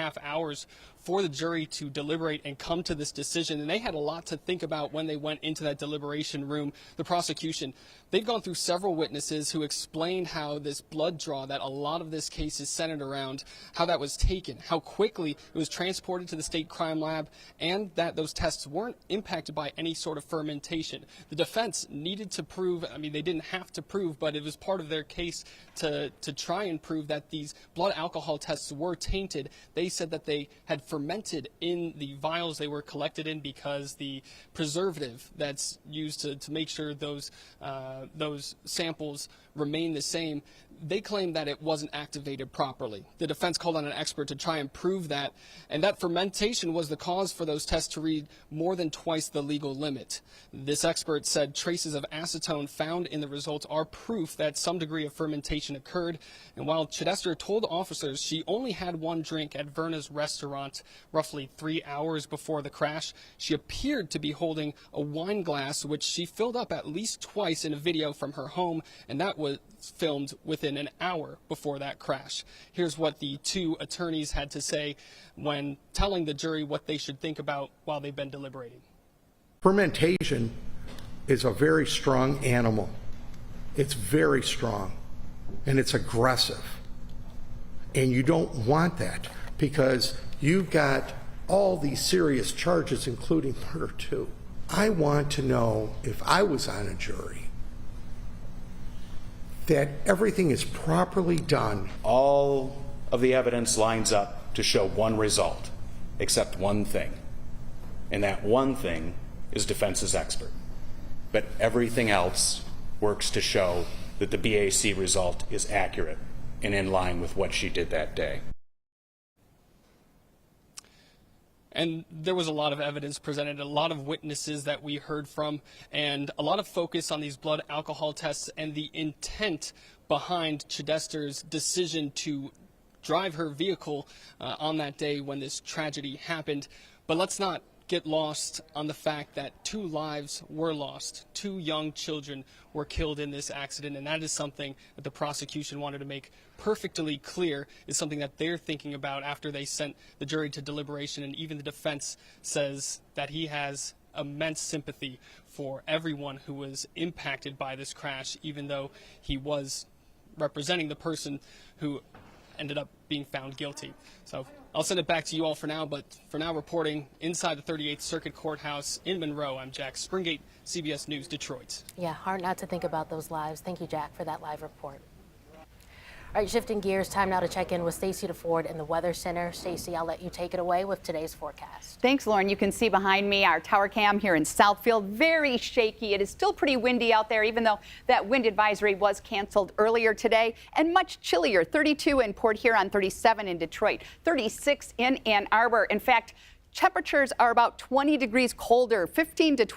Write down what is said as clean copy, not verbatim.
2.5 hours for the jury to deliberate and come to this decision. And they had a lot to think about when they went into that deliberation room. The prosecution, they've gone through several witnesses who explained how this blood draw that a lot of this case is centered around, how that was taken, how quickly it was transported to the state crime lab, and that those tests weren't impacted by any sort of fermentation. The defense needed to prove, I mean, they didn't have to prove, but it was part of their case to try and prove that these blood alcohol tests were tainted. They said that they had fermented in the vials they were collected in because the preservative that's used to make sure those samples remain the same, they claim that it wasn't activated properly. The defense called on an expert to try and prove that, and that fermentation was the cause for those tests to read more than twice the legal limit. This expert said traces of acetone found in the results are proof that some degree of fermentation occurred. And while Chidester told officers she only had one drink at Verna's restaurant roughly 3 hours before the crash, she appeared to be holding a wine glass, which she filled up at least twice in a video from her home, and that was filmed within an hour before that crash. Here's what the two attorneys had to say when telling the jury what they should think about while they've been deliberating. Fermentation is a very strong animal. It's very strong and it's aggressive. And you don't want that because you've got all these serious charges, including murder too. I want to know, if I was on a jury, that everything is properly done. All of the evidence lines up to show one result, except one thing. And that one thing is defense's expert. But everything else works to show that the BAC result is accurate and in line with what she did that day. And there was a lot of evidence presented, a lot of witnesses that we heard from, and a lot of focus on these blood alcohol tests and the intent behind Chidester's decision to drive her vehicle on that day when this tragedy happened. But let's not get lost on the fact that 2 lives were lost. 2 young children were killed in this accident, and that is something that the prosecution wanted to make perfectly clear is something that they're thinking about after they sent the jury to deliberation. And even the defense says that he has immense sympathy for everyone who was impacted by this crash, even though he was representing the person who ended up being found guilty. So I'll send it back to you all for now, but for now, reporting inside the 38th Circuit Courthouse in Monroe, I'm Jack Springate, CBS News, Detroit. Yeah, hard not to think about those lives. Thank you, Jack, for that live report. All right, shifting gears, time now to check in with Stacey DeFord in the Weather Center. Stacey, I'll let you take it away with today's forecast. Thanks, Lauren. You can see behind me our tower cam here in Southfield. Very shaky. It is still pretty windy out there, even though that wind advisory was canceled earlier today, and much chillier. 32 in Port Huron, 37 in Detroit, 36 in Ann Arbor. In fact, temperatures are about 20 degrees colder, 15 to 20.